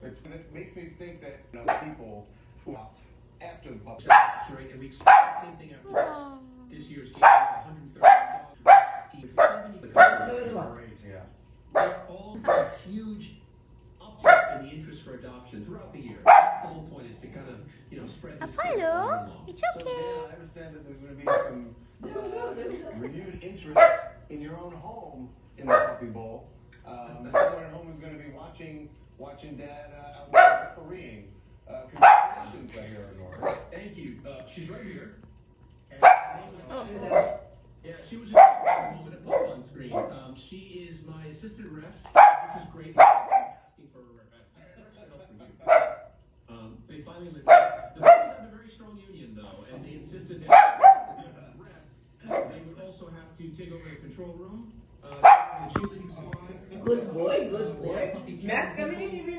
it makes me think that people who opt after the puppy. Right, and we expect the same thing after this year's game. Yeah. They're all a huge uptick in the interest for adoption throughout the year. The whole point is to kind of, spread this. Hello, it's So, okay. Dan, I understand that there's going to be some renewed interest in your own home in the puppy bowl. Someone at home is going to be watching Dad out there furrying. Congratulations, I hear, Nora. Thank you. She's right here. And yeah, she was just a moment to pop on screen. She is my assistant ref. This is great. Asking for a ref. They finally let the boys have a very strong union, though, and they insisted that as a ref, they would also have to take over the control room, the cheerleading squad. Good boy, good boy. Max, come in.